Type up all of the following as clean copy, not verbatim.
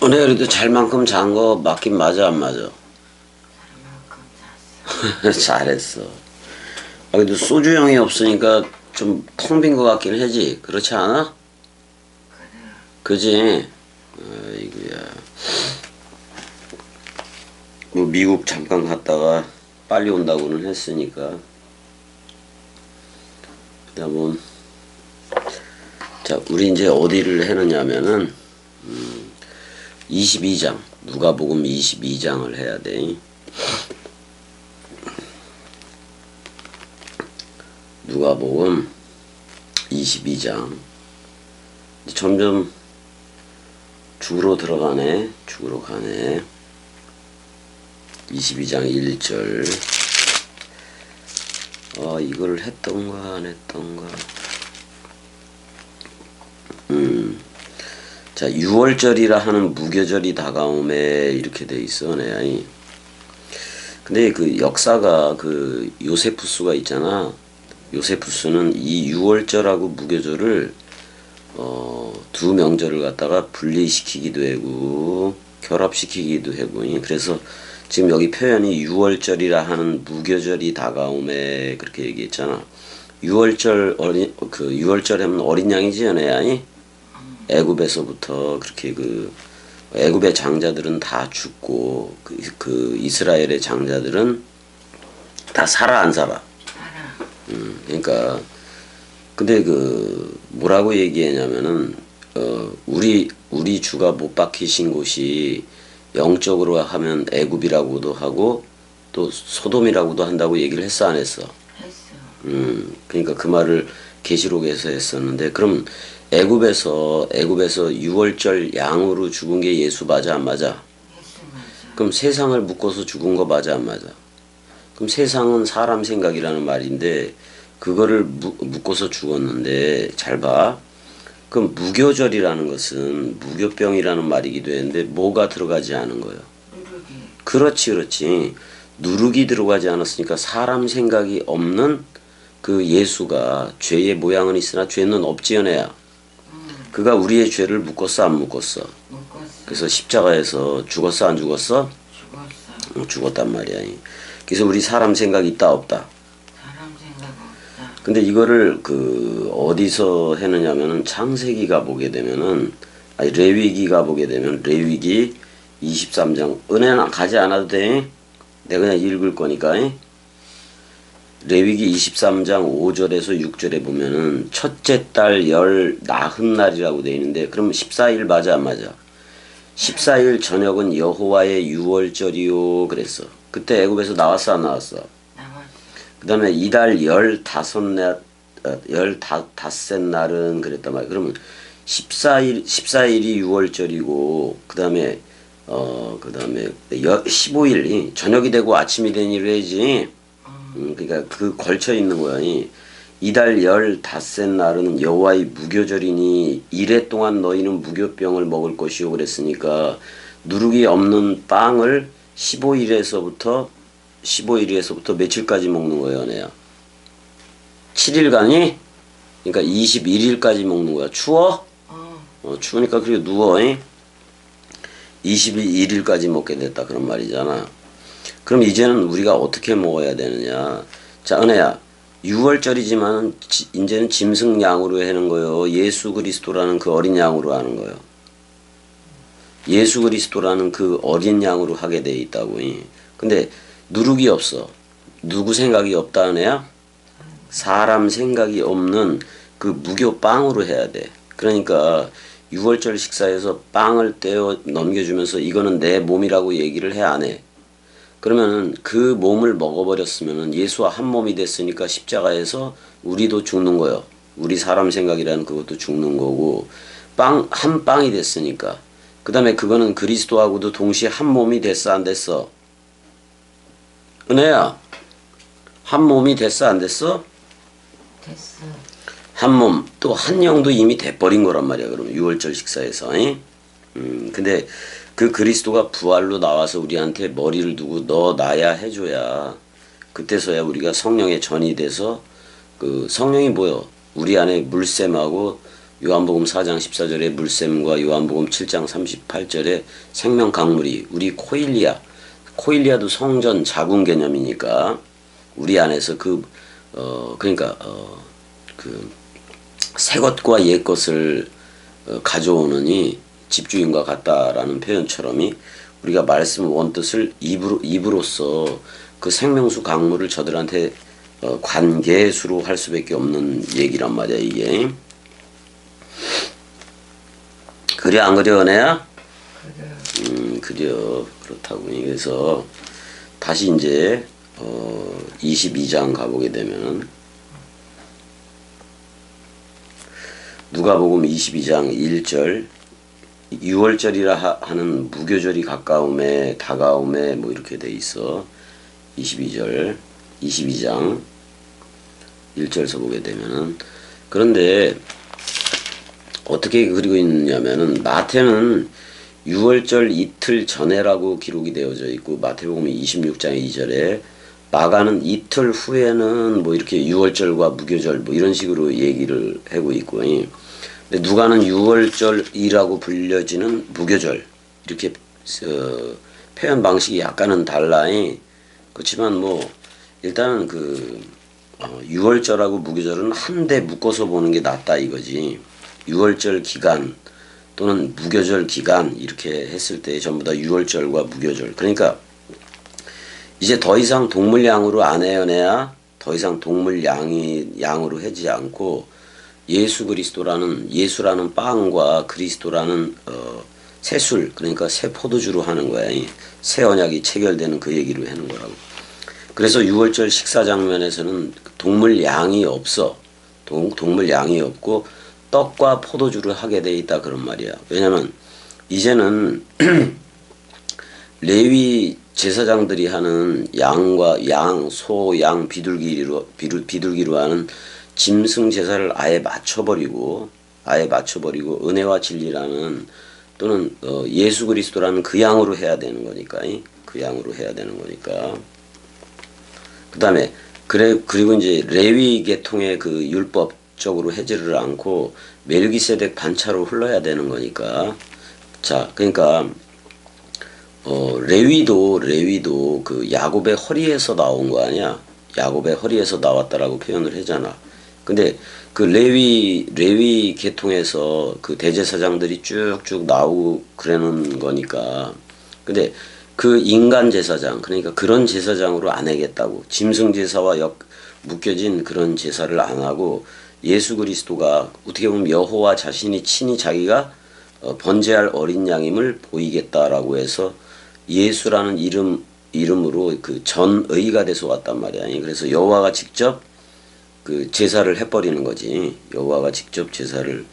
오늘 그래도 잘 만큼 잔 거 맞긴 맞아 안 맞아? 만큼 잤어. 잘했어. 아, 그래도 소주형이 없으니까 좀 텅 빈 거 같긴 하지. 그렇지 않아? 그래. 그지? 아이고야. 뭐 미국 잠깐 갔다가 빨리 온다고는 했으니까. 그다음 자, 우리 이제 어디를 해느냐면은 22장 누가복음 22장을 해야 돼. 누가복음 22장. 점점 죽으로 들어가네. 죽으로 가네. 22장 1절. 이걸 했던가 안 했던가. 자, 6월절이라 하는 무교절이 다가오매 이렇게 돼 있어, 네. 근데 그 역사가 그 요세푸스가 있잖아. 요세푸스는 이 6월절하고 무교절을 두 명절을 갖다가 분리시키기도 하고 결합시키기도 하고. 그래서 지금 여기 표현이 6월절이라 하는 무교절이 다가오매 그렇게 얘기했잖아. 6월절 하면 어린 양이지, 연애야. 애굽에서부터 그렇게 그 애굽의 장자들은 다 죽고 그 이스라엘의 장자들은 다 살아 안 살아. 알아. 그러니까 근데 그 뭐라고 얘기했냐면은 우리 주가 못 박히신 곳이 영적으로 하면 애굽이라고도 하고 또 소돔이라고도 한다고 얘기를 했어 안 했어? 했어. 그러니까 그 말을 계시록에서 했었는데 그럼 애굽에서 6월절 양으로 죽은 게 예수 맞아 안 맞아? 했어. 맞아. 그럼 세상을 묶어서 죽은 거 맞아 안 맞아? 그럼 세상은 사람 생각이라는 말인데 그거를 묶어서 죽었는데 잘 봐. 그럼 무교절이라는 것은 무교병이라는 말이기도 했는데 뭐가 들어가지 않은 거예요? 누르기. 그렇지. 누룩이 들어가지 않았으니까 사람 생각이 없는 그 예수가 죄의 모양은 있으나 죄는 없지 연애야. 그가 우리의 죄를 묶었어 안 묶었어? 묶었어. 그래서 십자가에서 죽었어 안 죽었어? 죽었어. 죽었단 말이야. 그래서 우리 사람 생각 있다 없다? 사람 생각 없다. 근데 이거를 그 어디서 했느냐면은 창세기가 보게 되면은 아니 레위기가 보게 되면 레위기 23장 은혜는 가지 않아도 돼. 내가 그냥 읽을 거니까. 레위기 23장 5절에서 6절에 보면은 첫째 달 열 나흔 날이라고 돼 있는데 그럼 14일 맞아 안 맞아? 14일 저녁은 여호와의 유월절이요 그랬어. 그때 애굽에서 나왔어 안 나왔어? 나왔어. 그 다음에 이달 15셋 날은 그랬단 말이야. 그러면 14일이 6월절이고, 그 다음에 15일이 저녁이 되고 아침이 된 일을 해야지. 그러니까 그 걸쳐 있는 거야. 이달 15셋 날은 여호와의 무교절이니 이래 동안 너희는 무교병을 먹을 것이요 그랬으니까 누룩이 없는 빵을 15일에서부터 며칠까지 먹는 거예요, 내야. 7일간이? 그러니까 21일까지 먹는 거야. 추워? 추우니까 그리고 누워. 21일까지 먹게 됐다. 그런 말이잖아. 그럼 이제는 우리가 어떻게 먹어야 되느냐. 자, 은혜야. 6월절이지만 이제는 짐승양으로 하는 거요. 예수 그리스도라는 그 어린 양으로 하는 거요. 예수 그리스도라는 그 어린 양으로 하게 돼 있다고. 근데 누룩이 없어. 누구 생각이 없다 은혜야? 사람 생각이 없는 그 무교 빵으로 해야 돼. 그러니까 6월절 식사에서 빵을 떼어 넘겨주면서 이거는 내 몸이라고 얘기를 해 안 해? 그러면은 그 몸을 먹어버렸으면은 예수와 한 몸이 됐으니까 십자가에서 우리도 죽는 거요. 우리 사람 생각이라는 그것도 죽는 거고 한 빵이 됐으니까 그 다음에 그거는 그리스도하고도 동시에 한 몸이 됐어 안 됐어? 은혜야 한 몸이 됐어 안 됐어? 됐어. 한 몸 또 한 영도 이미 돼버린 거란 말이야. 그럼 6월절 식사에서. 근데 그 그리스도가 부활로 나와서 우리한테 머리를 두고 너 나야 해줘야 그때서야 우리가 성령의 전이 돼서 그 성령이 뭐요? 우리 안에 물샘하고 요한복음 4장 14절에 물샘과 요한복음 7장 38절에 생명 강물이 우리 코일리아도 성전 자궁 개념이니까 우리 안에서 그러니까 그 새 것과 옛 것을 가져오느니 집주인과 같다라는 표현처럼이 우리가 말씀 원뜻을 입으로써 그 생명수 강물을 저들한테 관계수로 할 수밖에 없는 얘기란 말이야 이게. 그래 안 그래 은혜야? 그려 그렇다고. 그래서 다시 이제 22장 가보게 되면 누가복음 22장 1절 6월절이라 하는 무교절이 다가옴에 뭐 이렇게 돼 있어. 22장 1절에서 보게 되면은 그런데 어떻게 그리고 있느냐면은 마태는 6월절 이틀 전에라고 기록이 되어져 있고 마태복음 26장 2절에 마가는 이틀 후에는 뭐 이렇게 6월절과 무교절 뭐 이런 식으로 얘기를 하고 있고 근데 누가는 6월절이라고 불려지는 무교절 이렇게 표현 방식이 약간은 달라. 그렇지만 뭐 일단은 6월절하고 무교절은 한데 묶어서 보는 게 낫다 이거지. 6월절 기간 또는 무교절 기간 이렇게 했을 때 전부 다 6월절과 무교절. 그러니까 이제 더 이상 동물양으로 안 해야 더 이상 양으로 하지 않고 예수라는 빵과 그리스도라는 새술 그러니까 새 포도주로 하는 거야. 새 언약이 체결되는 그 얘기로 하는 거라고. 그래서 6월절 식사 장면에서는 동물 양이 없어. 동물 양이 없고 떡과 포도주를 하게 돼 있다 그런 말이야. 왜냐면 이제는 레위 제사장들이 하는 소, 양, 비둘기로 하는 짐승 제사를 아예 맞춰버리고 은혜와 진리라는 또는 예수 그리스도라는 그 양으로 해야 되는 거니까 그 다음에 그리고 이제 레위 계통의 그 율법적으로 해지를 않고 멜기세덱 반차로 흘러야 되는 거니까. 자, 그러니까 레위도 그 야곱의 허리에서 나온 거 아니야. 야곱의 허리에서 나왔다라고 표현을 하잖아. 근데 그 레위 계통에서 그 대제사장들이 쭉쭉 나오고 그러는 거니까. 근데 그 인간 제사장 그러니까 그런 제사장으로 안 하겠다고. 짐승 제사와 묶여진 그런 제사를 안 하고 예수 그리스도가 어떻게 보면 여호와 자신이 친히 자기가 번제할 어린 양임을 보이겠다라고 해서 예수라는 이름으로 그 전의가 돼서 왔단 말이야. 그래서 여호와가 직접 그 제사를 해버리는 거지. 여호와가 직접 제사를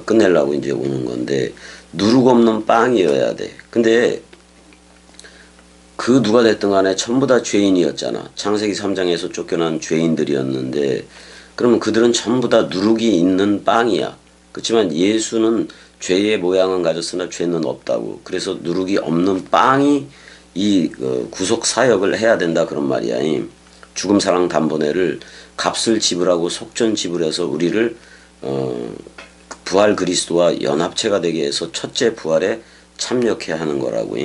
끝내려고 이제 오는 건데 누룩 없는 빵이어야 돼. 근데 그 누가 됐든 간에 전부 다 죄인이었잖아. 창세기 3장에서 쫓겨난 죄인들이었는데 그러면 그들은 전부 다 누룩이 있는 빵이야. 그렇지만 예수는 죄의 모양은 가졌으나 죄는 없다고. 그래서 누룩이 없는 빵이 이 구속 사역을 해야 된다 그런 말이야. 죽음 사랑 단번에를 값을 지불하고 속전 지불해서 우리를 부활 그리스도와 연합체가 되게 해서 첫째 부활에 참여케 하는 거라고.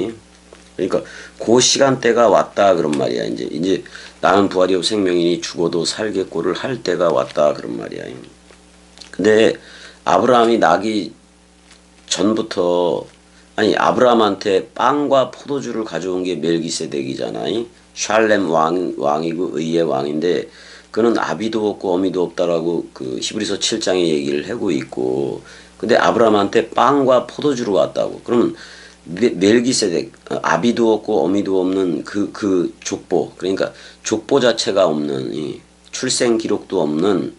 그러니까 그 시간대가 왔다 그런 말이야. 이제 나는 부활이 없 생명이니 죽어도 살겠고를 할 때가 왔다 그런 말이야. 근데 아브라함이 나기 전부터 아브라함한테 빵과 포도주를 가져온 게 멜기세덱이잖아. 샬렘 왕이고 의의 왕인데 그는 아비도 없고 어미도 없다라고 그 히브리서 7장에 얘기를 하고 있고, 근데 아브라함한테 빵과 포도주로 왔다고. 그러면 멜기세덱 아비도 없고 어미도 없는 그 족보, 그러니까 족보 자체가 없는 출생 기록도 없는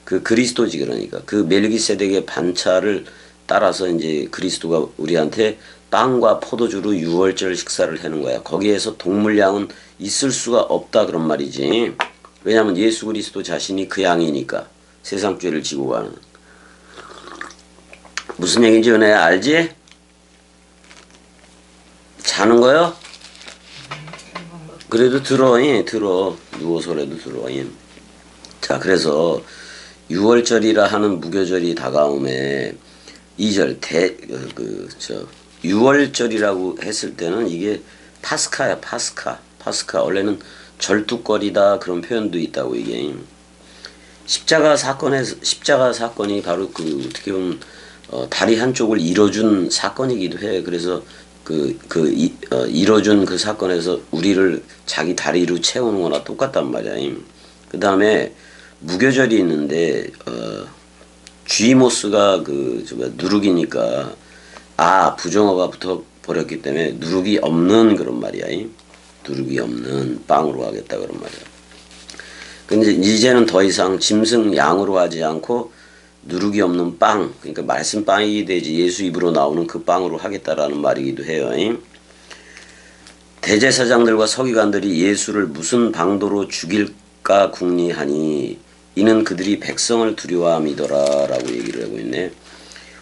그 그리스도지. 그러니까 그 멜기세덱의 반차를 따라서 이제 그리스도가 우리한테 빵과 포도주로 유월절 식사를 하는 거야. 거기에서 동물양은 있을 수가 없다 그런 말이지. 왜냐하면 예수 그리스도 자신이 그 양이니까, 세상 죄를 지고 가는. 무슨 얘기인지 은혜야 알지? 자는 거요? 그래도 들어 누워서라도 들어. 자, 그래서 유월절이라 하는 무교절이 다가오매 2절 유월절이라고 했을 때는 이게 파스카야. 파스카 원래는 절뚝거리다 그런 표현도 있다고. 이게 십자가 사건이 바로 그 어떻게 보면 다리 한쪽을 잃어준 사건이기도 해. 그래서 잃어준 그 사건에서 우리를 자기 다리로 채우는 거나 똑같단 말이야. 그 다음에 무교절이 있는데 쥐모스가 누룩이니까 부정어가 붙어 버렸기 때문에 누룩이 없는 그런 말이야. 누룩이 없는 빵으로 하겠다 그런 말이야. 근데 이제는 더 이상 짐승 양으로 하지 않고 누룩이 없는 빵, 그러니까 말씀 빵이 되지 예수 입으로 나오는 그 빵으로 하겠다라는 말이기도 해요. 대제사장들과 서기관들이 예수를 무슨 방도로 죽일까 궁리하니 이는 그들이 백성을 두려워함이더라라고 얘기를 하고 있네.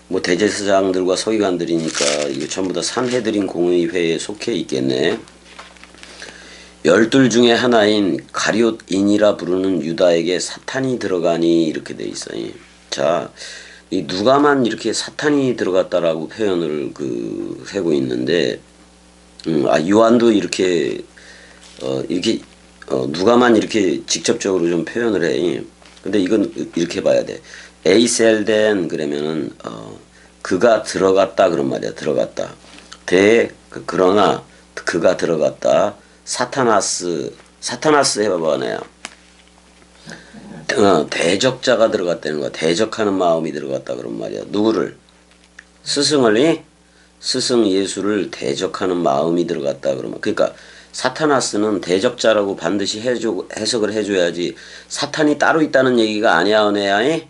뭐 대제사장들과 서기관들이니까 이게 전부 다 산헤드린 공의회에 속해 있겠네. 12 중에 하나인 가룟인이라 부르는 유다에게 사탄이 들어가니 이렇게 돼 있어요. 자, 이 누가만 이렇게 사탄이 들어갔다라고 표현을 하고 있는데, 요한도 이렇게 누가만 이렇게 직접적으로 좀 표현을 해. 근데 이건 이렇게 봐야 돼. 에이셀덴 그러면은 그가 들어갔다 그런 말이야. 들어갔다. 그러나 그가 들어갔다. 사타나스 해봐봐 내야. 대적자가 들어갔다는 거야. 대적하는 마음이 들어갔다 그런 말이야. 누구를? 스승 예수를 대적하는 마음이 들어갔다 그러면. 그러니까 사타나스는 대적자라고 반드시 해석을 해줘야지. 사탄이 따로 있다는 얘기가 아니야, 은혜야.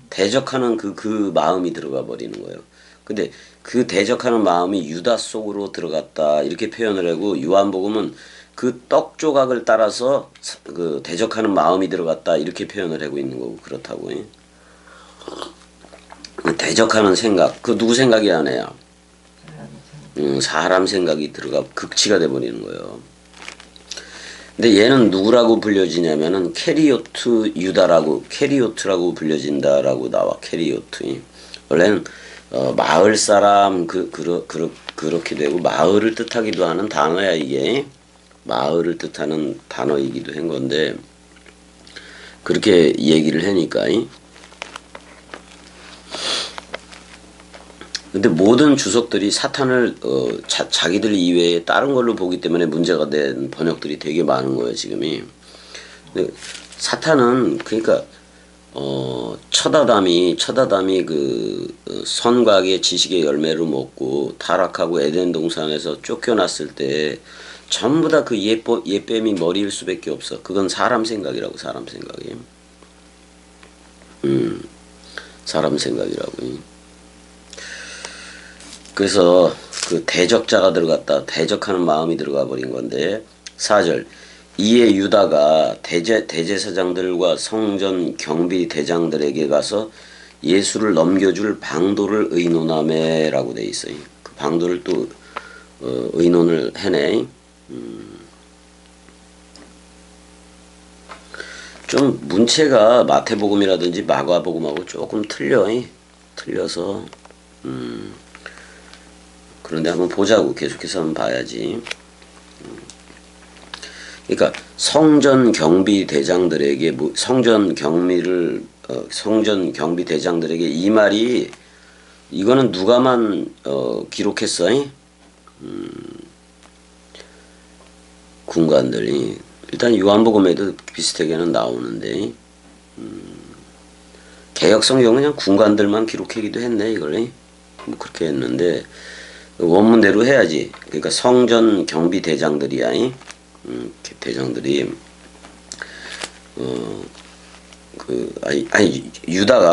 대적하는 그 마음이 들어가 버리는 거예요. 근데 그 대적하는 마음이 유다 속으로 들어갔다 이렇게 표현을 하고, 요한복음은 그 떡 조각을 따라서 그 대적하는 마음이 들어갔다 이렇게 표현을 하고 있는 거고 그렇다고. 대적하는 생각, 그 누구 생각이 아니야? 사람 생각이 들어가 극치가 돼 버리는 거예요. 근데 얘는 누구라고 불려지냐면은 캐리오트라고 불려진다라고 나와. 캐리오트. 원래는 마을 사람 그렇게 되고 마을을 뜻하기도 하는 단어야. 이게 마을을 뜻하는 단어이기도 한 건데 그렇게 얘기를 하니까. 근데 모든 주석들이 사탄을 자기들 이외에 다른 걸로 보기 때문에 문제가 된 번역들이 되게 많은 거예요 지금이. 근데 사탄은 그러니까 첫아담이 선과 악의 지식의 열매를 먹고 타락하고 에덴 동산에서 쫓겨났을 때 전부 다 그 옛뱀이 머리일 수밖에 없어. 그건 사람 생각이라고. 사람 생각이. 사람 생각이라고. 그래서 그 대적자가 들어갔다. 대적하는 마음이 들어가 버린 건데 4절 이에 유다가 대제사장들과 성전 경비 대장들에게 가서 예수를 넘겨줄 방도를 의논하매라고 돼 있어요. 그 방도를 또 의논을 해내. 좀 문체가 마태복음이라든지 마가복음하고 조금 틀려서 그런데 한번 보자고. 계속해서 한번 봐야지. 그러니까 성전 경비 대장들에게 성전 경비 대장들에게 이 말이 이거는 누가만 기록했어. 군관들이 일단 요한복음에도 비슷하게는 나오는데 개역성경은 그냥 군관들만 기록하기도 했네. 이걸 뭐 그렇게 했는데 원문대로 해야지. 그러니까 성전 경비 대장들이야. 대장들이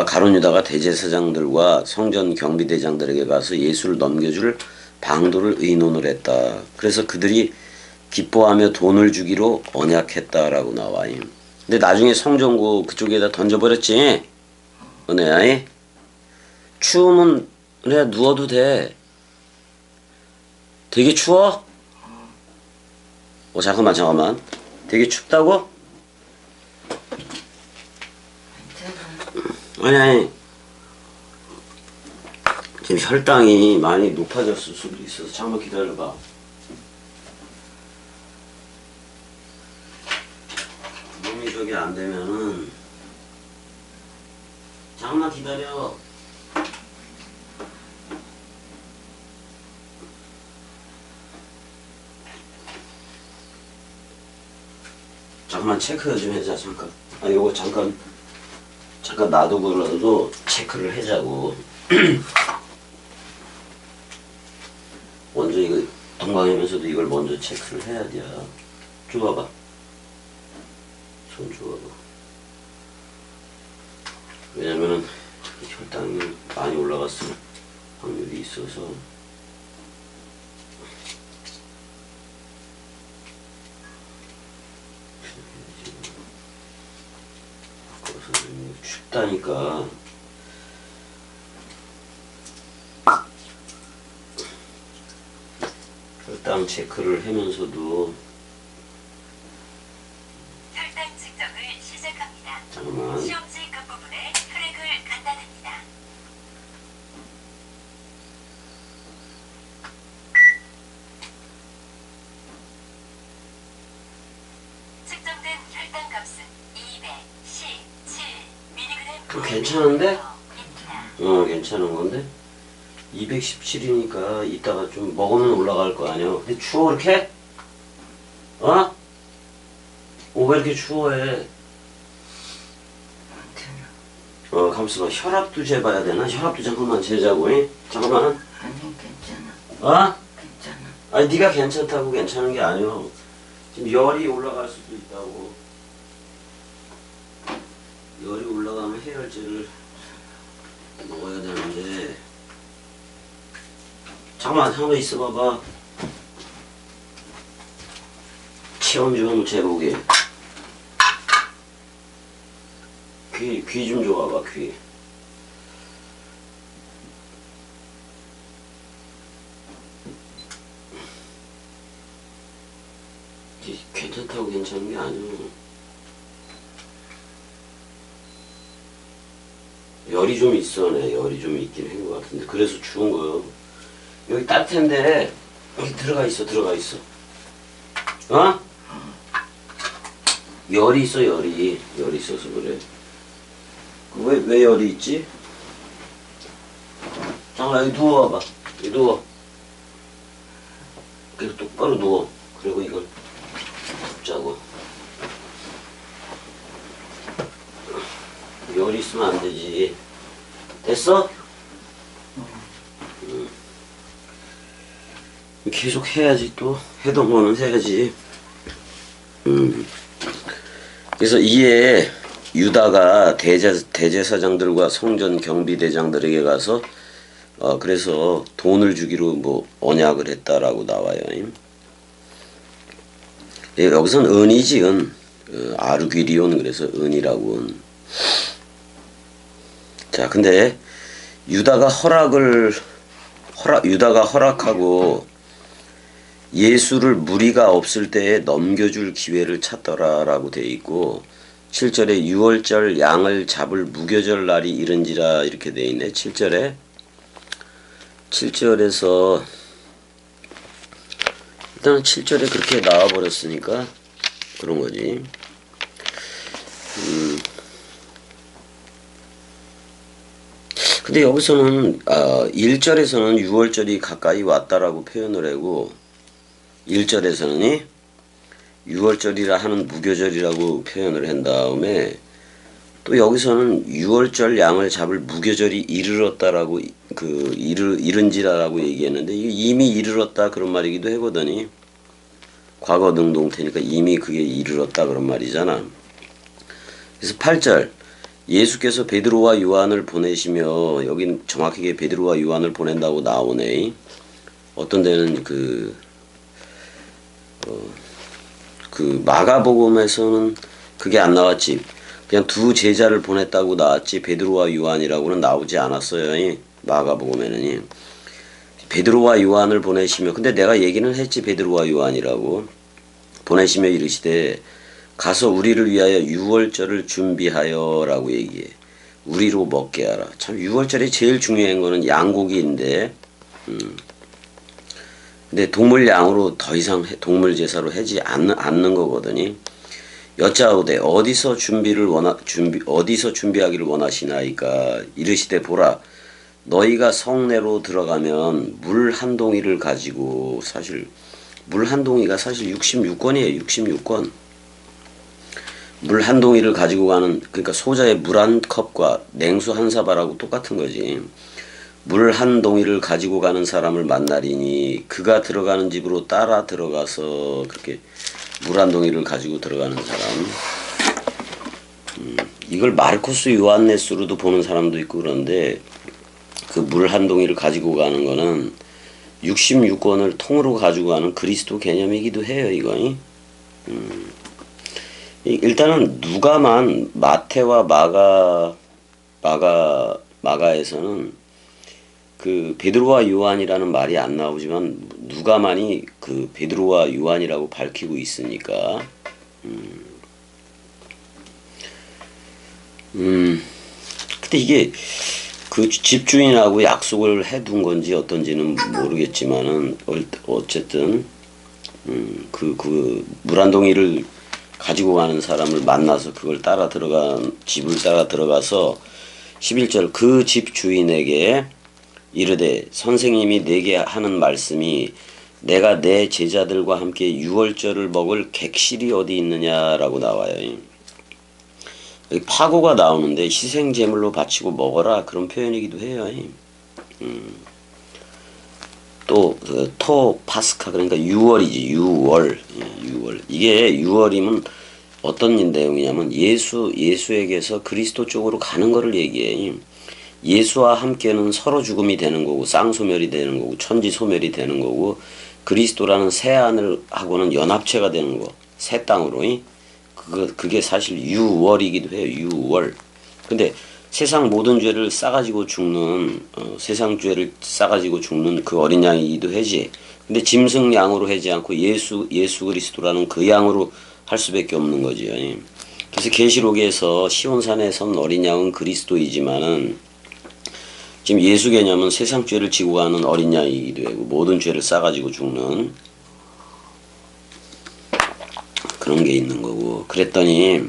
가룟 유다가 대제사장들과 성전 경비 대장들에게 가서 예수를 넘겨줄 방도를 의논을 했다. 그래서 그들이 기뻐하며 돈을 주기로 언약했다라고 나와. 근데 나중에 성전고 그쪽에다 던져버렸지. 은혜야. 추우면 은혜야 누워도 돼. 되게 추워? 잠깐만. 되게 춥다고? 아니 지금 혈당이 많이 높아졌을 수도 있어서 잠깐 기다려봐. 몸이 저기 안 되면은 잠깐만 기다려. 잠깐만 체크 좀 해자. 잠깐. 아 이거 잠깐 놔두고라도 체크를 해자고. 먼저 이거 동방이면서도 이걸 먼저 체크를 해야 돼. 줘봐봐. 손 줘봐봐. 왜냐면은 혈당이 많이 올라갔을 확률이 있어서. 춥다니까. 혈당 체크를 하면서도. 혈당 측정을 시작합니다. 잠깐만. 시험지 끝부분에 혈액을 갖다 댑니다. 측정된 혈당 값은 217mg. 괜찮은데? 괜찮은 건데? 217이니까 이따가 좀 먹으면 올라갈 거 아니야. 근데 추워 이렇게? 어? 왜 이렇게 추워해? 가만있어 봐. 혈압도 재봐야 되나? 혈압도 잠깐만 재자고. 잉? 잠깐만. 아니 괜찮아. 어? 괜찮아. 아니 네가 괜찮다고 괜찮은 게 아니오. 지금 열이 올라갈 수도 있다고. 열이 올라가면 해열제를 먹어야 되는데. 잠깐만 있어봐봐. 체온 좀 재보게. 귀 좀 줘봐봐. 귀. 괜찮다고 괜찮은 게 아니오. 열이 좀 있어. 네. 열이 좀 있긴 한 것 같은데. 그래서 추운 거요. 여기 따뜻한데 여기 들어가 있어. 어? 열이 있어. 열이 있어서 그래. 왜 열이 있지? 잠깐 여기 누워봐. 여기 누워. 그리고 똑바로 누워. 그리고 이걸 잡자고. 열이 있으면 안 되지. 됐어? 계속 해야지. 또 해동 거는 해야지. 그래서 이에 유다가 대제사장들과 성전 경비대장들에게 가서 그래서 돈을 주기로 뭐 언약을 했다라고 나와요. 여기선 은이지. 은. 아르귀리온. 그래서 은이라고. 은. 자, 근데 유다가 허락하고 예수를 무리가 없을 때에 넘겨줄 기회를 찾더라라고 돼 있고, 7절에 6월절 양을 잡을 무교절 날이 이른지라 이렇게 돼 있네. 7절에서 일단은 7절에 그렇게 나와버렸으니까 그런 거지. 근데 여기서는 1절에서는 6월절이 가까이 왔다라고 표현을 하고, 1절에서는 6월절이라 하는 무교절이라고 표현을 한 다음에 또 여기서는 6월절 양을 잡을 무교절이 이르렀다라고 이른지라라고 얘기했는데, 이게 이미 이르렀다 그런 말이기도 하거든요. 과거 능동태니까 이미 그게 이르렀다 그런 말이잖아. 그래서 8절 예수께서 베드로와 요한을 보내시며, 여긴 정확하게 베드로와 요한을 보낸다고 나오네. 어떤 데는 그 마가복음에서는 그게 안 나왔지. 그냥 두 제자를 보냈다고 나왔지 베드로와 요한이라고는 나오지 않았어요. 마가복음에는. 베드로와 요한을 보내시며, 근데 내가 얘기는 했지. 베드로와 요한이라고 보내시며 이르시되 가서 우리를 위하여 6월절을 준비하여 라고 얘기해. 우리로 먹게 하라. 참 유월절에 제일 중요한 거는 양고기인데, 근데 동물 양으로 더 이상 동물 제사로 하지 않는 거거든요. 여짜오되 어디서 준비하기를 원하시나이까 이르시되 보라 너희가 성내로 들어가면 물 한 동이를 가지고 사실 물 한 동이가 사실 66권이에요. 66권. 물 한 동이를 가지고 가는 그러니까 소자의 물 한 컵과 냉수 한 사발하고 똑같은 거지. 물 한 동이를 가지고 가는 사람을 만나리니 그가 들어가는 집으로 따라 들어가서 그렇게 물 한 동이를 가지고 들어가는 사람. 이걸 마르코스 요한네스로도 보는 사람도 있고 그런데 그 물 한 동이를 가지고 가는 거는 66권을 통으로 가지고 가는 그리스도 개념이기도 해요, 이거. 일단은 누가만 마태와 마가에서는 그 베드로와 요한이라는 말이 안 나오지만 누가만이 그 베드로와 요한이라고 밝히고 있으니까 근데 이게 그 집주인하고 약속을 해둔 건지 어떤지는 모르겠지만은 어쨌든 그 물 한 동이를 가지고 가는 사람을 만나서 그걸 따라 집을 따라 들어가서 11절 그 집 주인에게 이르되 선생님이 내게 하는 말씀이 내가 내 제자들과 함께 유월절을 먹을 객실이 어디 있느냐라고 나와요. 여기 파고가 나오는데 희생 제물로 바치고 먹어라 그런 표현이기도 해요. 또 토 파스카 그러니까 유월이지. 유월 이게 유월이면 어떤 내용이냐면 예수에게서 그리스도 쪽으로 가는 거를 얘기해. 예수와 함께는 서로 죽음이 되는 거고 쌍소멸이 되는 거고 천지소멸이 되는 거고 그리스도라는 새 하늘하고는 연합체가 되는 거. 새 땅으로. 그게 사실 유월이기도 해요. 유월. 근데 세상 모든 죄를 싸가지고 죽는 세상 죄를 싸가지고 죽는 그 어린 양이기도 하지. 근데 짐승 양으로 하지 않고 예수 그리스도라는 그 양으로 할 수밖에 없는 거지요. 그래서 계시록에서 시온산에 선 어린 양은 그리스도이지만은 지금 예수 개념은 세상 죄를 지고 가는 어린 양이기도 하고 모든 죄를 싸가지고 죽는 그런 게 있는 거고. 그랬더니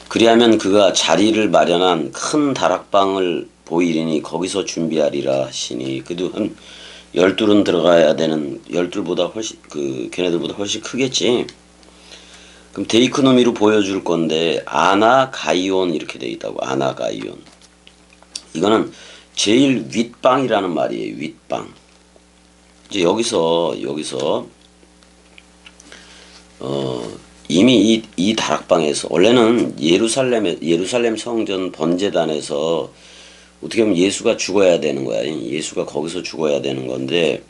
그리하면 그가 자리를 마련한 큰 다락방을 보이리니 거기서 준비하리라 하시니 그래도 한 12은 들어가야 되는 12보다 훨씬 걔네들보다 훨씬 크겠지. 그럼 데이크노미로 보여줄 건데 아나가이온 이렇게 돼 있다고. 아나가이온. 이거는 제일 윗방이라는 말이에요. 윗방. 이제 여기서 이미 이 다락방에서 원래는 예루살렘 성전 번제단에서 어떻게 보면 예수가 죽어야 되는 거야. 예수가 거기서 죽어야 되는 건데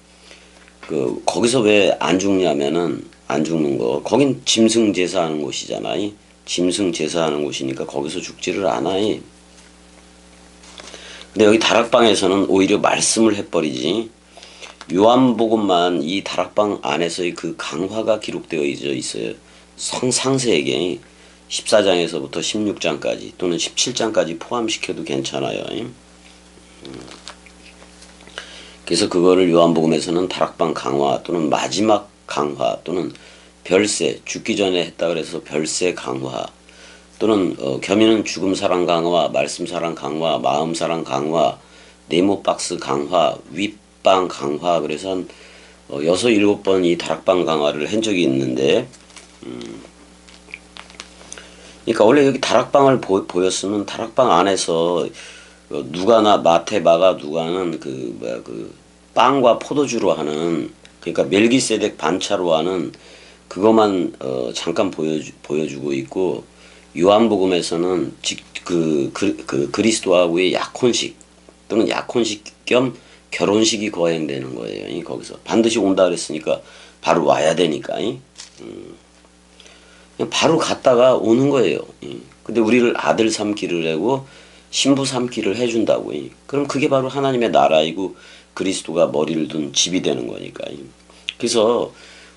거기서 왜 안 죽냐면은 안 죽는 거. 거긴 짐승 제사하는 곳이잖아. 짐승 제사하는 곳이니까 거기서 죽지를 않아. 근데 여기 다락방에서는 오히려 말씀을 해버리지. 요한복음만 이 다락방 안에서의 그 강화가 기록되어 있어요. 상세하게 14장에서부터 16장까지 또는 17장까지 포함시켜도 괜찮아요. 그래서 그거를 요한복음에서는 다락방 강화 또는 마지막 강화 또는 별세 죽기 전에 했다 그래서 별세 강화 또는 겸이는 죽음 사랑 강화, 말씀 사랑 강화, 마음 사랑 강화, 네모 박스 강화, 윗방 강화 그래서 한 6, 7번 이 다락방 강화를 한 적이 있는데 그러니까 원래 여기 다락방을 보였으면 다락방 안에서 누가나 마태, 마가, 누가는 그 빵과 포도주로 하는 그러니까 멜기세덱 반차로 하는 그것만 잠깐 보여주고 있고 요한복음에서는 그리스도하고의 약혼식 또는 약혼식 겸 결혼식이 거행되는 거예요. 거기서 반드시 온다 그랬으니까 바로 와야 되니까. 그냥 바로 갔다가 오는 거예요. 근데 우리를 아들 삼기를 하고 신부 삼기를 해준다고. 그럼 그게 바로 하나님의 나라이고 그리스도가 머리를 둔 집이 되는 거니까. 그래서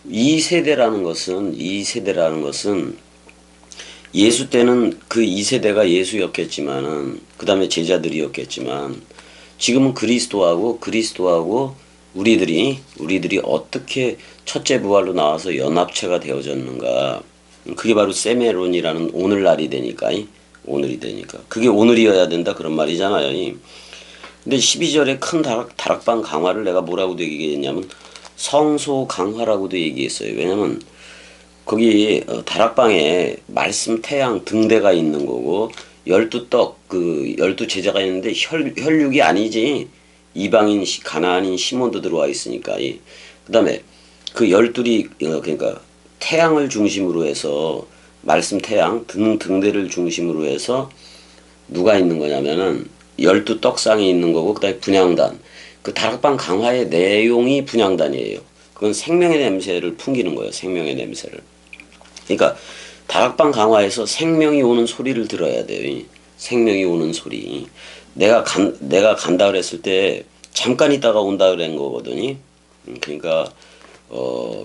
이 세대라는 것은 예수 때는 그 2세대가 예수였겠지만은 그 다음에 제자들이었겠지만 지금은 그리스도하고 우리들이 어떻게 첫째 부활로 나와서 연합체가 되어졌는가. 그게 바로 세메론이라는 오늘날이 되니까 오늘이 되니까 그게 오늘이어야 된다 그런 말이잖아요. 근데 12절에 큰 다락방 강화를 내가 뭐라고도 얘기했냐면 성소 강화라고도 얘기했어요. 왜냐면 거기 다락방에 말씀 태양 등대가 있는 거고 12떡 그 12제자가 있는데 혈육이 아니지 이방인 가나안인 시몬도 들어와 있으니까 그 다음에 그 12이 그러니까 태양을 중심으로 해서 말씀 태양 등대를 중심으로 해서 누가 있는 거냐면은 12떡상이 있는 거고 그다음에 분향단 그 다락방 강화의 내용이 분향단이에요. 그건 생명의 냄새를 풍기는 거예요. 생명의 냄새를. 그러니까 다락방 강화에서 생명이 오는 소리를 들어야 돼요. 생명이 오는 소리. 내가 간다 그랬을 때 잠깐 있다가 온다 그런 거거든요. 그러니까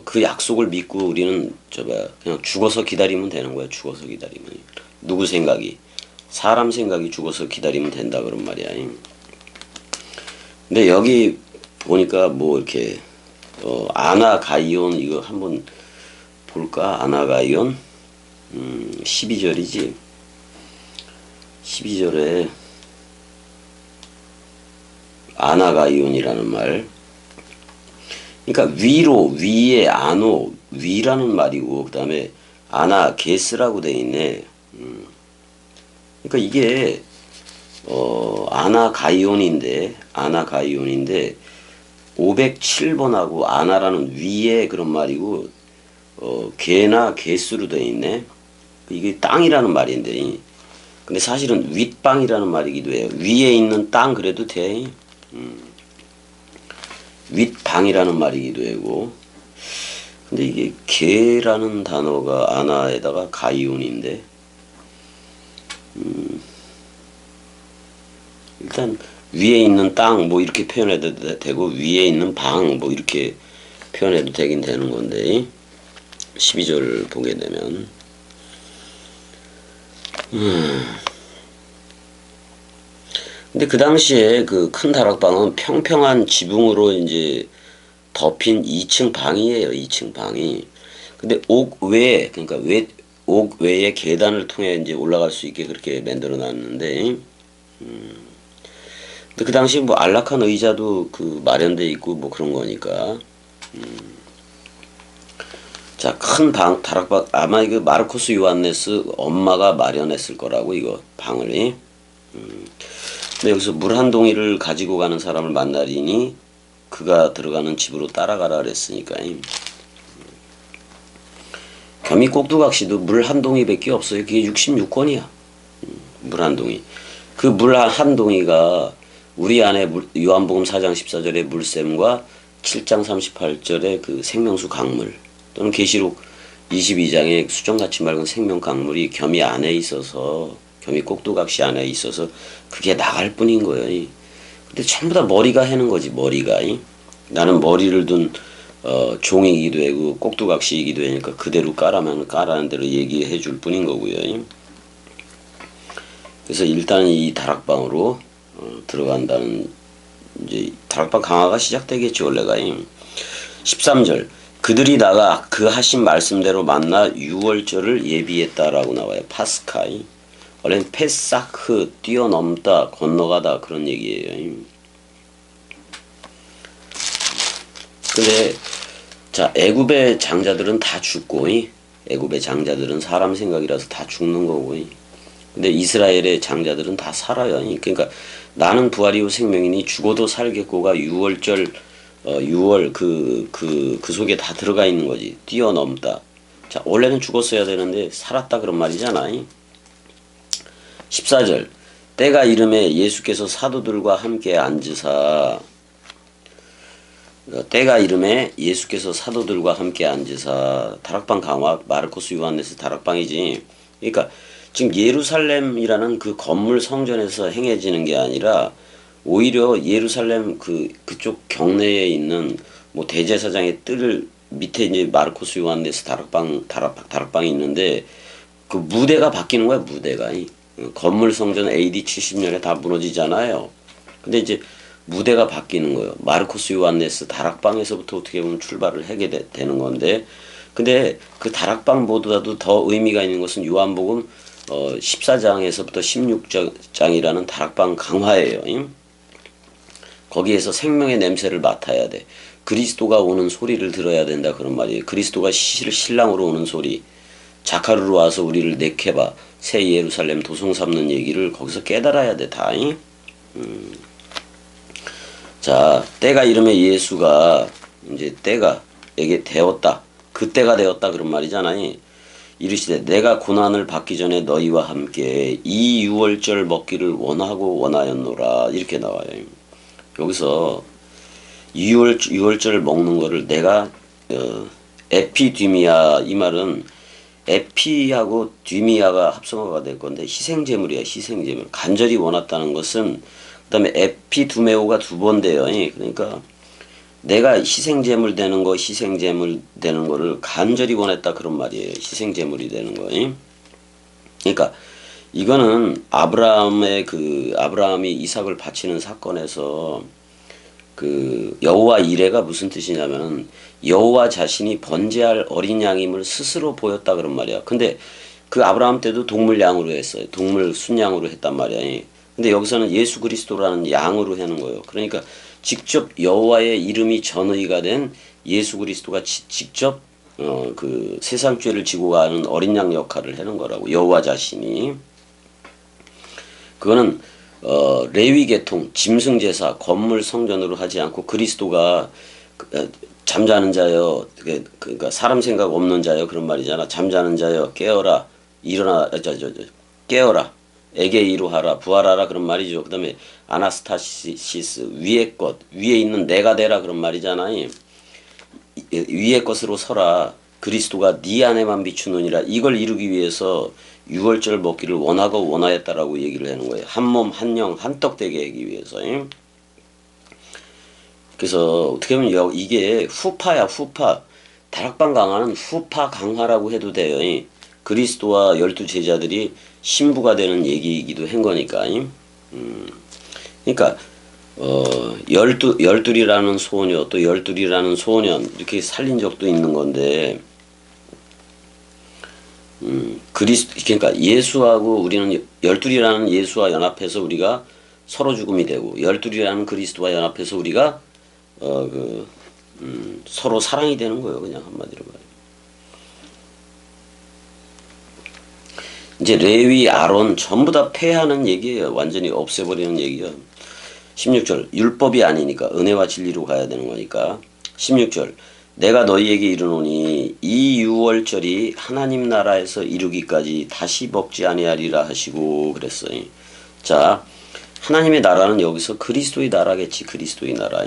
그 약속을 믿고 우리는 그냥 죽어서 기다리면 되는 거야. 죽어서 기다리면. 누구 생각이? 사람 생각이 죽어서 기다리면 된다 그런 말이야. 근데 여기 보니까 뭐 이렇게 아나가이온 이거 한번 볼까? 아나가이온 12절이지. 12절에 아나가이온이라는 말. 그러니까 위에 아노 위라는 말이고 그 다음에 아나게스라고 돼 있네. 그러니까 이게 아나가이온인데 507번하고 아나라는 위에 그런 말이고 게나 게스로 돼 있네. 이게 땅이라는 말인데 근데 사실은 윗방이라는 말이기도 해요. 위에 있는 땅 그래도 돼. 윗방이라는 말이기도 하고 근데 이게 게라는 단어가 아나에다가 가이온인데 일단 위에 있는 땅 뭐 이렇게 표현해도 되고 위에 있는 방 뭐 이렇게 표현해도 되긴 되는 건데 12절 보게 되면 근데 그 당시에 그 큰 다락방은 평평한 지붕으로 이제 덮인 2층 방이에요. 2층 방이. 근데 옥 외에 그러니까 옥 외에 계단을 통해 이제 올라갈 수 있게 그렇게 만들어 놨는데 근데 그 당시 뭐 안락한 의자도 그 마련돼 있고 뭐 그런 거니까 자, 큰 다락방 아마 이거 마르코스 요한네스 엄마가 마련했을 거라고 이거 방을 근데 여기서 물 한 동이를 가지고 가는 사람을 만나리니 그가 들어가는 집으로 따라가라 그랬으니까 겸이 꼭두각시도 물 한 동이밖에 없어요. 그게 66권이야. 물 한 동이. 그 물 한 동이가 우리 안에 요한복음 4장 14절의 물샘과 7장 38절의 그 생명수 강물 또는 계시록 22장의 수정같이 맑은 생명 강물이 겸이 안에 있어서 겸이 꼭두각시 안에 있어서 그게 나갈 뿐인 거예요. 근데 전부 다 머리가 해는 거지. 머리가 나는 머리를 둔 종이기도 하고 꼭두각시이기도 하니까 그대로 까라면 까라는 대로 얘기해 줄 뿐인 거고요. 그래서 일단 이 다락방으로 들어간다는 이제 다락방 강화가 시작되겠죠. 원래가 13절 그들이 나가 그 하신 말씀대로 만나 6월절을 예비했다라고 나와요. 파스카이 원래는 페사크 뛰어넘다 건너가다 그런 얘기예요. 근데 자 애굽의 장자들은 다 죽고 애굽의 장자들은 사람 생각이라서 다 죽는 거고 근데 이스라엘의 장자들은 다 살아요. 그러니까 나는 부활이요 생명이니 죽어도 살겠고가 6월절 6월 그 속에 다 들어가 있는 거지. 뛰어넘다. 자 원래는 죽었어야 되는데 살았다 그런 말이잖아. 14절 때가 이름에 예수께서 사도들과 함께 앉으사 때가 이름에 예수께서 사도들과 함께 앉으사 다락방 강화 마르코스 요한네스 다락방이지. 그러니까 지금 예루살렘이라는 그 건물 성전에서 행해지는 게 아니라 오히려 예루살렘 그쪽 경내에 있는 뭐 대제사장의 뜰 밑에 이제 마르코스 요한네스 다락방이 있는데 그 무대가 바뀌는 거야, 무대가. 건물 성전 AD 70년에 다 무너지잖아요. 근데 이제 무대가 바뀌는 거예요. 마르코스 요한네스 다락방에서부터 어떻게 보면 출발을 하게 되는 건데, 근데 그 다락방보다도 더 의미가 있는 것은 요한복음 14장에서부터 16장이라는 다락방 강화예요. 거기에서 생명의 냄새를 맡아야 돼. 그리스도가 오는 소리를 들어야 된다, 그런 말이에요. 그리스도가 신랑으로 오는 소리. 자카르로 와서 우리를 내켜봐. 새 예루살렘 도성 삼는 얘기를 거기서 깨달아야 돼, 다. 자, 때가 이르면 예수가 이제 때가 에게 되었다. 그때가 되었다, 그런 말이잖아요. 이르시되 내가 고난을 받기 전에 너희와 함께 이 유월절 먹기를 원하고 원하였노라, 이렇게 나와요. 여기서 유월절 먹는 거를 내가 에피디미아, 이 말은 에피하고 디미아가 합성어가 될 건데 희생제물이야, 희생제물. 간절히 원했다는 것은, 그 다음에 에피두메오가 두 번 돼요. 그러니까 내가 희생제물 되는 거, 희생제물 되는 거를 간절히 원했다, 그런 말이에요. 희생제물이 되는 거. 그러니까 이거는 아브라함이 이삭을 바치는 사건에서 그 여호와 이레가 무슨 뜻이냐면 여호와 자신이 번제할 어린 양임을 스스로 보였다, 그런 말이야. 근데 그 아브라함 때도 동물 양으로 했어요. 동물 순양으로 했단 말이야. 근데 여기서는 예수 그리스도라는 양으로 하는 거예요. 그러니까 직접 여호와의 이름이 전의가 된 예수 그리스도가 직접 그 세상 죄를 지고 가는 어린 양 역할을 하는 거라고, 여호와 자신이. 그거는 레위 계통, 짐승 제사, 건물 성전으로 하지 않고 그리스도가 잠자는 자여, 그러니까 사람 생각 없는 자여, 그런 말이잖아. 잠자는 자여 깨어라, 일어나, 깨어라, 에게 이루하라, 부활하라, 그런 말이죠. 그 다음에 아나스타시스, 위의 것, 위에 있는 내가 되라, 그런 말이잖아. 위의 것으로 서라. 그리스도가 네 안에만 비추느니라. 이걸 이루기 위해서 유월절 먹기를 원하고 원하였다라고 얘기를 하는 거예요. 한 몸, 한 영, 한떡 되게 하기 위해서. 그래서 어떻게 보면 이게 후파야, 후파. 다락방 강화는 후파 강화라고 해도 돼요. 그리스도와 12제자들이 신부가 되는 얘기이기도 한 거니까. 그러니까 열둘이라는 소녀, 또 열둘이라는 소년, 이렇게 살린 적도 있는 건데, 그러니까 예수하고 우리는 열둘이라는 예수와 연합해서 우리가 서로 죽음이 되고, 열둘이라는 그리스도와 연합해서 우리가 서로 사랑이 되는 거예요. 그냥 한마디로 말해요. 이제 레위, 아론 전부 다 폐하는 얘기예요. 완전히 없애버리는 얘기예요. 16절, 율법이 아니니까 은혜와 진리로 가야 되는 거니까. 16절, 내가 너희에게 이르노니 이 유월절이 하나님 나라에서 이루기까지 다시 먹지 아니하리라 하시고 그랬어요. 자, 하나님의 나라는 여기서 그리스도의 나라겠지, 그리스도의 나라.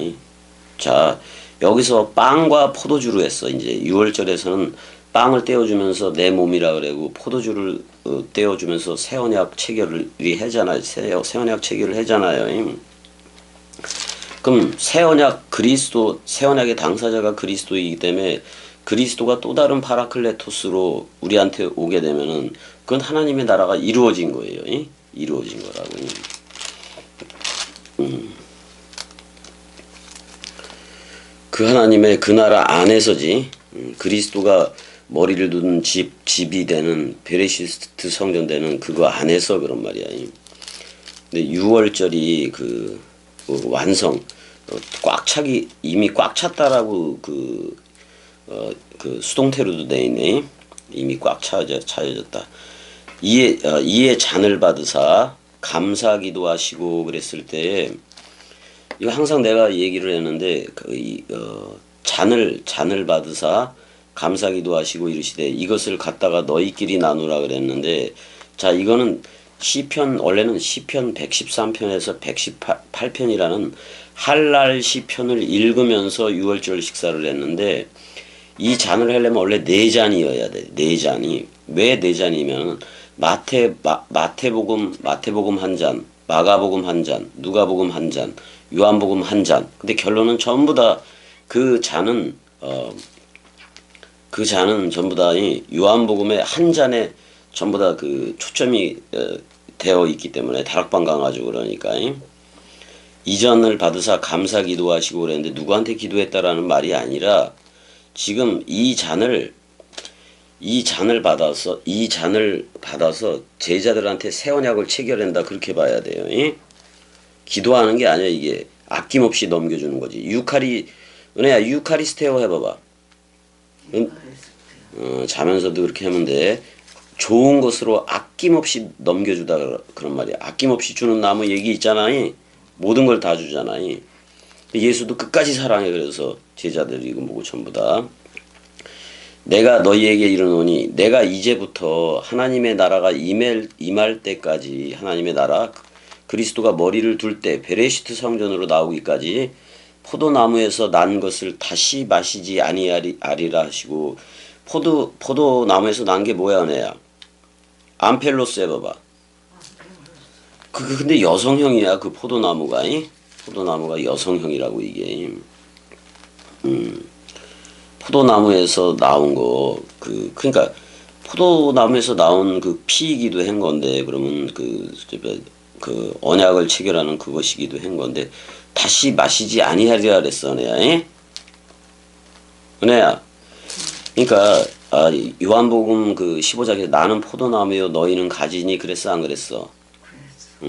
자, 여기서 빵과 포도주로 했어. 이제 유월절에서는 빵을 떼어주면서 내 몸이라 그러고, 포도주를 떼어주면서 새 언약 체결을 하잖아요. 새 언약 체결을 하잖아요. 그럼 새 언약 새 언약의 당사자가 그리스도이기 때문에 그리스도가 또 다른 파라클레토스로 우리한테 오게 되면은 그건 하나님의 나라가 이루어진 거예요. 이루어진 거라고. 그 하나님의 그 나라 안에서지. 그리스도가 머리를 둔 집이 되는 베레시스트 성전 되는 그거 안에서, 그런 말이야. 근데 유월절이 완성, 이미 꽉 찼다라고 그 수동태로도 돼 있네. 이미 꽉 차여졌다. 이에 잔을 받으사 감사기도 하시고 그랬을 때, 이거 항상 내가 얘기를 했는데, 잔을 받으사 감사기도 하시고 이르시되 이것을 갖다가 너희끼리 나누라 그랬는데, 자, 이거는 원래는 시편 113편에서 118편이라는 할랄 시편을 읽으면서 유월절 식사를 했는데, 이 잔을 하려면 원래 4잔이어야 돼. 4잔이. 왜 4잔이면 마태복음 1잔, 마가복음 1잔, 누가복음 1잔, 요한복음 1잔. 근데 결론은 전부 다 그 잔은 전부 다 요한복음의 한 잔에 전부 다 그 초점이 되어 있기 때문에 다락방 가가지고 그러니까 이전을 받으사 감사 기도하시고 그랬는데 누구한테 기도했다라는 말이 아니라 지금 이 잔을 받아서 제자들한테 새 언약을 체결한다 그렇게 봐야 돼요. 기도하는 게 아니야 이게 아낌없이 넘겨주는 거지. 은혜야 유카리스테오 해봐봐. 자면서도 그렇게 하면 돼. 좋은 것으로 아낌없이 넘겨주다 그런 말이야. 아낌없이 주는 나무 얘기 있잖아. 모든 걸 다 주잖아. 예수도 끝까지 사랑해. 그래서 제자들이 이거 뭐고 전부 다. 내가 너희에게 이르노니 내가 이제부터 하나님의 나라가 임할 때까지 하나님의 나라 그리스도가 머리를 둘 때 베레시트 성전으로 나오기까지 포도나무에서 난 것을 다시 마시지 아니하리라 하시고 포도나무에서 난 게 뭐야 은혜야? 암펠로스 해봐봐. 근데 여성형이야 그 포도나무가. 포도나무가 여성형이라고 이게. 포도나무에서 나온 거 그러니까 포도나무에서 나온 그 피이기도 한 건데 그러면 그 언약을 체결하는 그것이기도 한 건데 다시 마시지 아니하리라 그랬어 은혜야. 은혜야. 그러니까 요한복음 그 15장에 나는 포도나무요 너희는 가지니 그랬어 안 그랬어?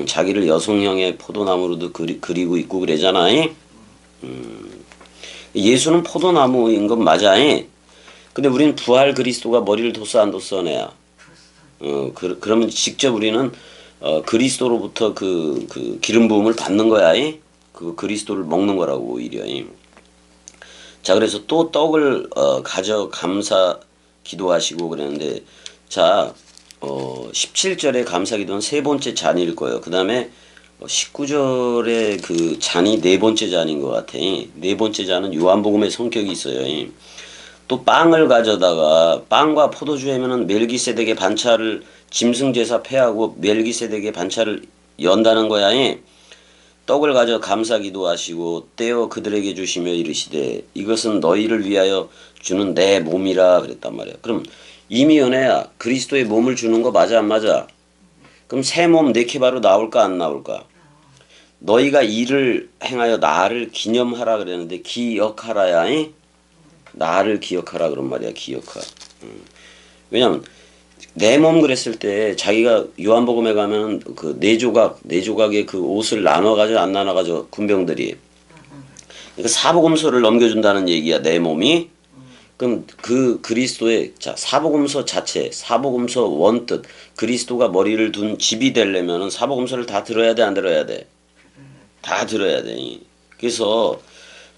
자기를 여성형의 포도나무로도 그리고 있고 그러잖아. 예수는 포도나무인 건 맞아. 근데 우리는 부활 그리스도가 머리를 뒀어 안 뒀어 은혜야? 그러면 직접 우리는 그리스도로부터 그 기름 부음을 받는 거야. 그 그리스도를 먹는 거라고 오히려. 자 그래서 또 떡을 가져 감사 기도하시고 그랬는데 자 17절에 감사 기도는 세 번째 잔일 거예요. 그 다음에 19절에 그 잔이 네 번째 잔인 것 같아. 네 번째 잔은 요한복음의 성격이 있어요. 또 빵을 가져다가 빵과 포도주 하면은 멜기세덱의 반차를 짐승제사 폐하고 멜기세덱의 반차를 연다는 거야. 떡을 가져 감사 기도하시고 떼어 그들에게 주시며 이르시되 이것은 너희를 위하여 주는 내 몸이라 그랬단 말이야. 그럼 이미 은혜야 그리스도의 몸을 주는 거 맞아 안 맞아? 그럼 새 몸 네 케바로 나올까 안 나올까? 너희가 이를 행하여 나를 기념하라 그랬는데 기억하라야. 나를 기억하라 그런 말이야. 기억하. 왜냐면 내 몸 그랬을 때 자기가 요한복음에 가면 그 네 조각의 그 옷을 나눠가지고 안 나눠가지고 군병들이 그러니까 사복음서를 넘겨준다는 얘기야. 내 몸이. 그럼 그 그리스도의 사복음서 자체 사복음서 원뜻 그리스도가 머리를 둔 집이 되려면은 사복음서를 다 들어야 돼 안 들어야 돼? 다 들어야 돼. 그래서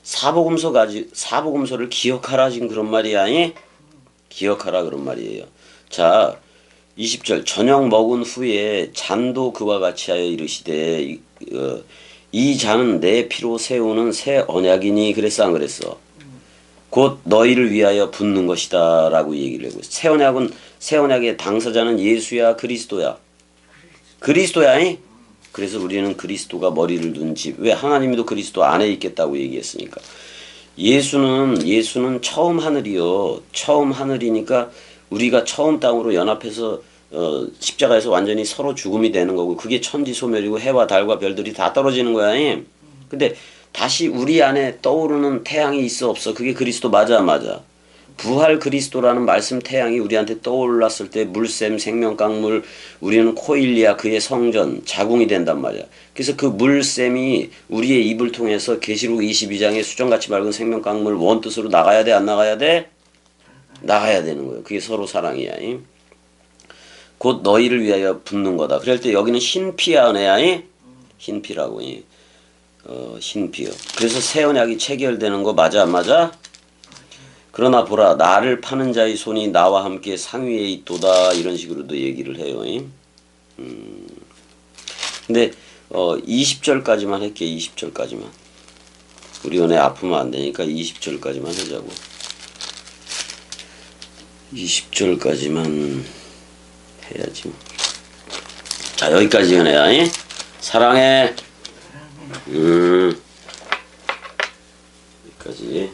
사복음서를 기억하라 지금 그런 말이야. 기억하라 그런 말이에요. 자 20절 저녁 먹은 후에 잔도 그와 같이 하여 이르시되 이 잔은 내 피로 세우는 새 언약이니 그랬어 안 그랬어? 곧 너희를 위하여 붓는 것이다 라고 얘기를 하고 새 언약의 당사자는 예수야 그리스도야? 그리스도야. 그래서 우리는 그리스도가 머리를 둔 집. 왜 하나님도 그리스도 안에 있겠다고 얘기했으니까. 예수는 처음 하늘이요. 처음 하늘이니까 우리가 처음 땅으로 연합해서 십자가에서 완전히 서로 죽음이 되는 거고 그게 천지 소멸이고 해와 달과 별들이 다 떨어지는 거야. 근데 다시 우리 안에 떠오르는 태양이 있어 없어? 그게 그리스도 맞아 안 맞아? 부활 그리스도라는 말씀 태양이 우리한테 떠올랐을 때 물샘 생명강물 우리는 코일리아 그의 성전 자궁이 된단 말이야. 그래서 그 물샘이 우리의 입을 통해서 계시록 22장의 수정같이 맑은 생명강물 원뜻으로 나가야 돼 안 나가야 돼? 나가야 되는 거예요. 그게 서로 사랑이야. 곧 너희를 위하여 붓는 거다. 그럴 때 여기는 흰피야 은혜야. 흰피라고. 흰피요. 그래서 새 언약이 체결되는 거 맞아 안 맞아? 그러나 보라 나를 파는 자의 손이 나와 함께 상위에 있도다 이런 식으로도 얘기를 해요. 근데 20절까지만 할게. 20절까지만. 우리 은혜 아프면 안 되니까 20절까지만 하자고. 20절까지만 해야지. 자 여기까지 은혜야. 사랑해. 여기까지.